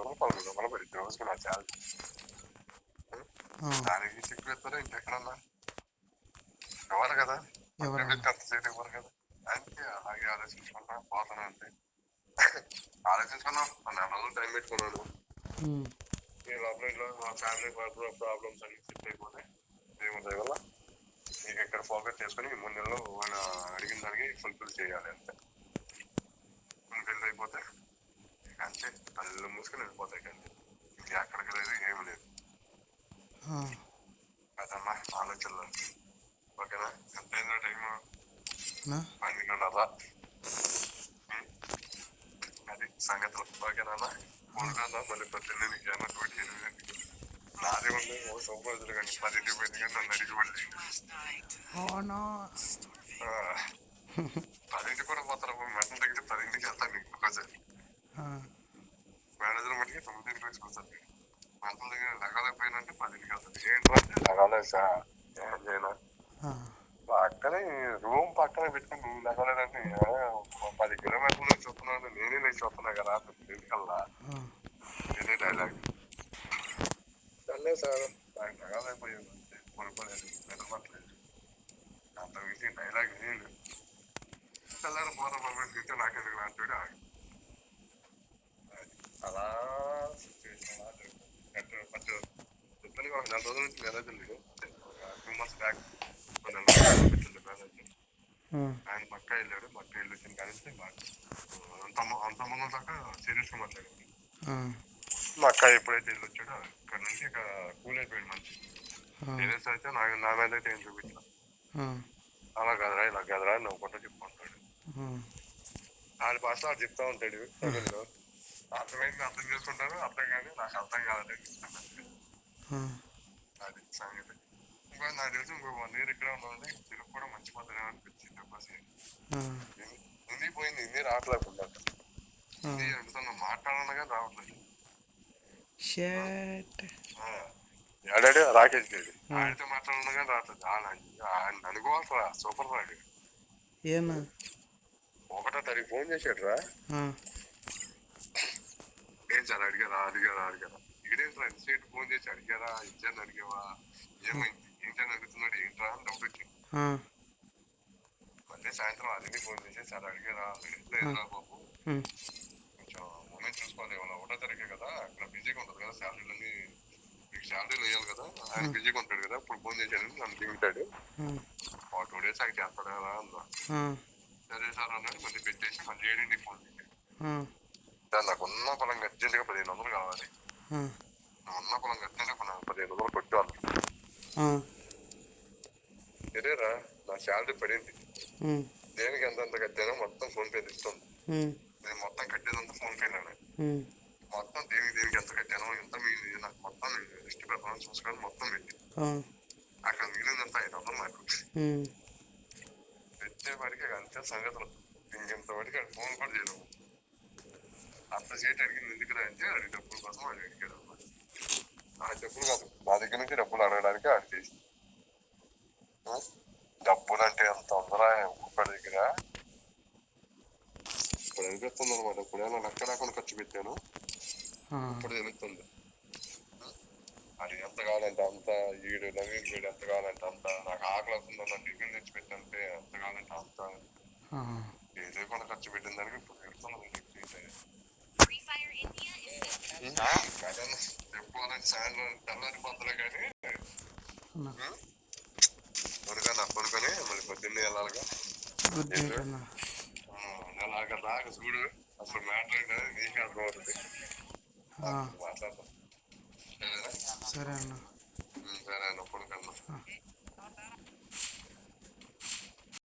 రూపాయలు పడింది రోజుకి నా చాలా దానికి చెక్కు ఎత్తారా ఇంకెక్కడన్నా ఎవరు కదా అంతసేపు ఇవ్వరు కదా అంటే అలాగే ఆలోచించుకున్నా పోతాను అంటే ఆలోచించుకున్నాం 4 రోజులు టైం పెట్టుకున్నాను. ఈ లోపల మా ఫ్యామిలీ ప్రాబ్లమ్స్ అన్ని సెట్ అయిపోతే దేవుడి వల్ల నీకు ఎక్కడ ఫోకస్ చేసుకుని 3 నెలలు ఆయన అడిగిన దానికి ఫుల్ఫిల్ చేయాలి అంతే. ఫుల్ఫిల్ అయిపోతే అంతే కళ్ళు మూసుకొని వెళ్ళిపోతాయి కానీ ఇంకెక్కడికి లేదు ఏమి లేదు అదమ్మా ఆలోచనలు. ఓకేనా? ఎంత అయిందో టైము 12:30. అది సంగతులు. ఓకేనా? ఉంటానా మళ్ళీ 18 నాదే ఉంది సూపర్ రోజులు కానీ 10 పోయింది కానీ నన్ను అడిగి పడలేదు. 10 కూడా పోతారు మెడల్ తగ్గితే 10కి వెళ్తాను ఇంకొకసారి. మేనేజర్ మటుకి 9కి వచ్చి కూర్చోండి. మెడల్ దగ్గర లగాలేకపోయినంటే 10కి వెళ్తాను. ఏంటంటే లగాలే సార్ ఏం చేయనా పక్కనే రూమ్ పక్కనే పెట్టుకుని నువ్వు లగలేదంటే 10 కిలోమీటర్ల నుంచి చూస్తున్నాను. నేనే లేచి చూస్తున్నా కదా ఇంటికల్లా నేనే డైలాగ్ చల్లే సార్ నాకు లగాలైపోయాను అంతే. కొనుక్కోలేదు నిలబట్టలేదు అంత విసి డైలాగ్ లేదు. చల్లారు పోతా తింటే నాకెందుకు లాంటి అలా సిచ్యువేషన్ అలా చెప్పని ఒక 4 రోజుల నుంచి మేనేజర్ లేడు. 2 months బ్యాక్ ఆయన మక్క వెళ్ళాడు. మక్క వెళ్ళి వచ్చిన కానీ అంత మంది దాకా సీరియస్ గా మాట్లాడాడు. మక్క ఎప్పుడైతే వెళ్ళి వచ్చాడో ఇక్కడ నుంచి ఇక కూల్ అయిపోయాడు మంచి సీరియస్ అయితే నా మీద అయితే ఏం చూపించా అలా కదరా ఇలా కదరా నవ్వుకుంటా చెప్పుకుంటాడు. ఆయన భాష అది చెప్తా ఉంటాడు. తమిళ్లో అర్థమైంది అర్థం చేసుకుంటాను. అర్థం కానీ నాకు అర్థం కాదని అది సంగతి. ఇంకో నాకు తెలిసి ఇంకో 1 year ఇక్కడ ఉన్నది తెలుగు కూడా మంచి పద్ధతి అనిపించింది. హిందీ పోయింది. హిందీ రావట్లేకుండా హిందీ అడుగుతున్నా మాట్లాడాలి కానీ రావట్లేదు. ఆడాడు రాకేష్ గారు ఆడితే మాట్లాడాలి కానీ రావట్లేదు. ఆయన అనుకోవాల్సిన సూపర్ రాడు. ఏమా 1వ తారీఖు ఫోన్ చేశాడు రా. ఏం సార్ అడిగారా ఇదేంట్రా ఇన్స్టేట్ ఫోన్ చేసి అడిగారా ఇచ్చాను అడిగావా ఏమైంది ఏంటని అడుగుతున్నాడు. ఏంట్రా అని డౌట్ వచ్చింది. మళ్ళీ సాయంత్రం అదిని ఫోన్ చేసి సార్ అడిగారా లేదురా బాబు కొంచెం మూమెంట్ చూసుకోవాలి. ఇవాళ 1వ తారీఖే కదా అక్కడ బిజీగా ఉంటుంది కదా శాలరీలన్నీ మీకు శాలరీలు వేయాలి కదా ఆయన బిజీగా ఉంటాడు కదా ఇప్పుడు ఫోన్ చేశాడు నన్ను దిగుతాడు 2 days అక్కడ చేస్తాడు కదా అన్నా. సరే సార్ అన్నాడు. మళ్ళీ పెట్టేసి మళ్ళీ 7ంటికి ఫోన్ చేశాడు. సార్ నాకు ఉన్న పొలం అర్జెంట్గా 1500 కావాలి. ఉన్న పొలం అర్జెంట్గా 1500 కొట్టాను. సరేరా నా శాలరీ పడింది. దేనికి ఎంతంత కట్టానో మొత్తం ఫోన్ పే ఇస్తుంది. నేను మొత్తం కట్టేదంతా ఫోన్ పేలోనే. మొత్తం దేనికి ఎంత కట్టానో ఎంత మిగిలింది నాకు మొత్తం లిస్ట్ పెడతాను చూసుకొని మొత్తం పెట్టి అక్కడ మిగిలిందంతా 500 నాకు పెట్టేవాడికి అంతే సంగతులు. ఇంకెంతవాడికి అక్కడ ఫోన్ కూడా చేయను. అంత సేటు అడిగింది ఎందుకురా అంటే అది డబ్బుల కోసం అది అడిగాడు అన్నమాట. ఆ డబ్బులు మా దగ్గర నుంచి డబ్బులు అడగడానికి ఆడు చేసి డబ్బులు అంటే ఎంత ఉందరా ఒక్కొక్కడి దగ్గర ఇప్పుడు అనిపిస్తుంది అనమాట. ఇప్పుడేమో లెక్క లేకుండా ఖర్చు పెట్టాను ఇప్పుడు తెలుస్తుంది. అది ఎంత కావాలంటే అంత ఈడు నవీన్ వీడు ఎంత కావాలంటే అంత నాకు ఆకలి అవుతుందన్న టిఫిన్ తెచ్చి పెట్టంటే ఎంత కావాలంటే అంత ఏదో కూడా ఖర్చు పెట్టిన దానికి ఇప్పుడు పెడుతున్నది. చెప్పుకోవాలంటే సాయంత్రం తెల్లారిపోతులే కానీ కొనుక్కొని మళ్ళీ పొద్దున్నే వెళ్ళాలిగా. అలాగ రాక చూడు అసలు మ్యాటర్ నీకు అర్థమవుతుంది. మాట్లాడతాం సరే అన్న.